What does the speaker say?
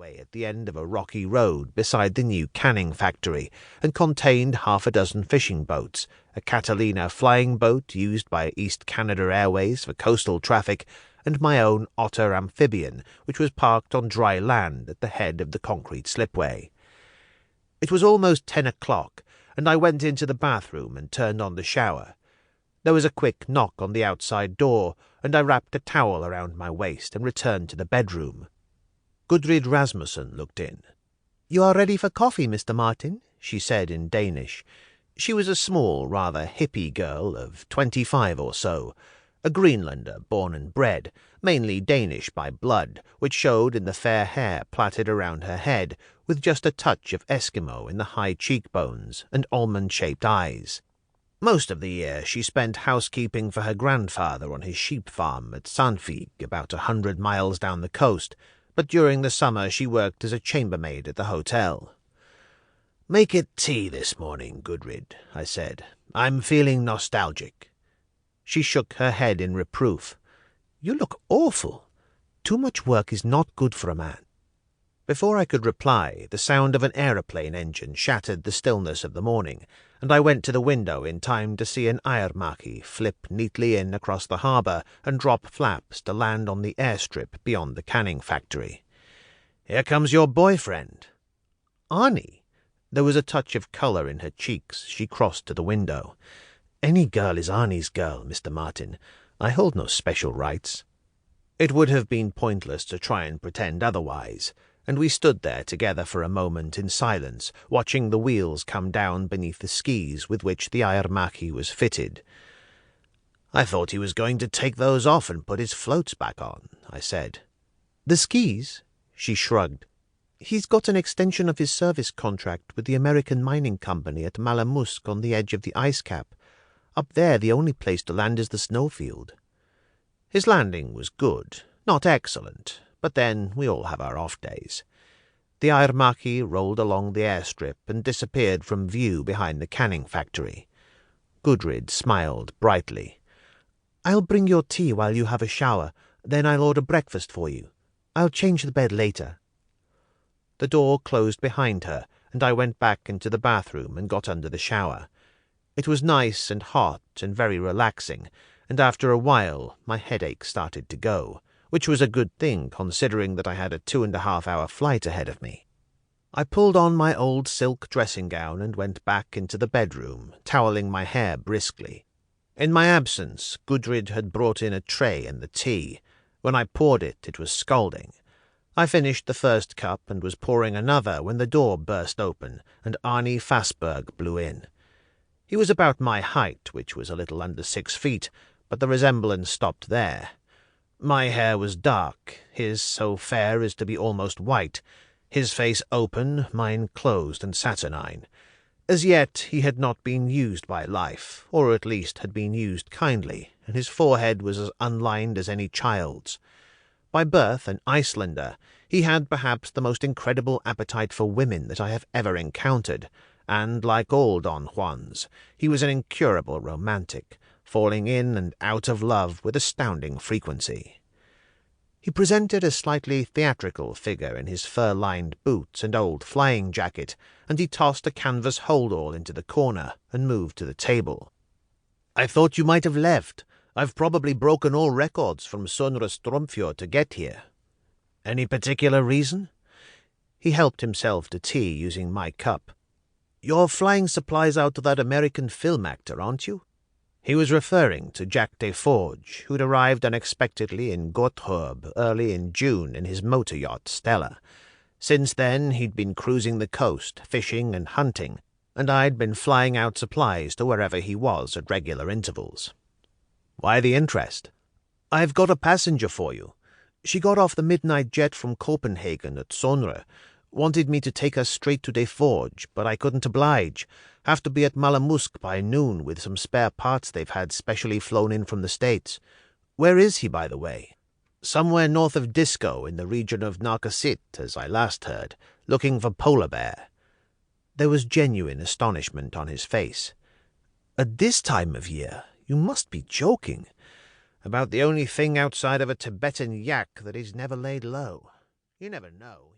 away at the end of a rocky road beside the new canning factory, and contained 6 fishing boats, a Catalina flying boat used by East Canada Airways for coastal traffic, and my own otter amphibian, which was parked on dry land at the head of the concrete slipway. It was almost 10 o'clock, and I went into the bathroom and turned on the shower. There was a quick knock on the outside door, and I wrapped a towel around my waist and returned to the bedroom. Gudrid Rasmussen looked in. "You are ready for coffee, Mr. Martin," she said in Danish. She was a small, rather hippie girl of 25 or so, a Greenlander born and bred, mainly Danish by blood, which showed in the fair hair plaited around her head, with just a touch of Eskimo in the high cheekbones and almond-shaped eyes. Most of the year she spent housekeeping for her grandfather on his sheep farm at Sandvik, about 100 miles down the coast, but during the summer she worked as a chambermaid at the hotel. "Make it tea this morning, Gudrid," I said. "I'm feeling nostalgic." She shook her head in reproof. "You look awful. Too much work is not good for a man." Before I could reply, the sound of an aeroplane engine shattered the stillness of the morning, and I went to the window in time to see an Aermacchi flip neatly in across the harbour and drop flaps to land on the airstrip beyond the canning factory. "Here comes your boyfriend." "Arnie?" There was a touch of colour in her cheeks. She crossed to the window. "Any girl is Arnie's girl, Mr. Martin. I hold no special rights." It would have been pointless to try and pretend otherwise, and we stood there together for a moment in silence, watching the wheels come down beneath the skis with which the Aermacchi was fitted. "I thought he was going to take those off and put his floats back on," I said. "The skis?" She shrugged. "He's got an extension of his service contract with the American mining company at Malamusk on the edge of the ice cap. Up there the only place to land is the snowfield." His landing was good, not excellent, but then we all have our off days. The Aermacchi rolled along the airstrip and disappeared from view behind the canning factory. Gudrid smiled brightly. "I'll bring your tea while you have a shower, then I'll order breakfast for you. I'll change the bed later." The door closed behind her, and I went back into the bathroom and got under the shower. It was nice and hot and very relaxing, and after a while my headache started to go, which was a good thing considering that I had a 2.5-hour flight ahead of me. I pulled on my old silk dressing-gown and went back into the bedroom, toweling my hair briskly. In my absence, Gudrid had brought in a tray and the tea. When I poured it, it was scalding. I finished the first cup and was pouring another when the door burst open, and Arnie Fassberg blew in. He was about my height, which was a little under 6 feet, but the resemblance stopped there. My hair was dark, his so fair as to be almost white, his face open, mine closed and saturnine. As yet he had not been used by life, or at least had been used kindly, and his forehead was as unlined as any child's. By birth an Icelander, he had perhaps the most incredible appetite for women that I have ever encountered, and, like all Don Juans, he was an incurable romantic, falling in and out of love with astounding frequency. He presented a slightly theatrical figure in his fur-lined boots and old flying jacket, and he tossed a canvas hold-all into the corner and moved to the table. "I thought you might have left. I've probably broken all records from Sonra Stromfjord to get here." "Any particular reason?" He helped himself to tea using my cup. "You're flying supplies out to that American film actor, aren't you?" He was referring to Jack Deforge, who'd arrived unexpectedly in Gotthorb early in June in his motor yacht Stella. Since then he'd been cruising the coast, fishing and hunting, and I'd been flying out supplies to wherever he was at regular intervals. "Why the interest?" "I've got a passenger for you. She got off the midnight jet from Copenhagen at Sonra. Wanted me to take her straight to Deforge, but I couldn't oblige. Have to be at Malamusk by noon with some spare parts they've had specially flown in from the States. Where is he, by the way?" "Somewhere north of Disco, in the region of Narcosit, as I last heard, looking for polar bear." There was genuine astonishment on his face. "At this time of year? You must be joking." "About the only thing outside of a Tibetan yak that is never laid low. You never know."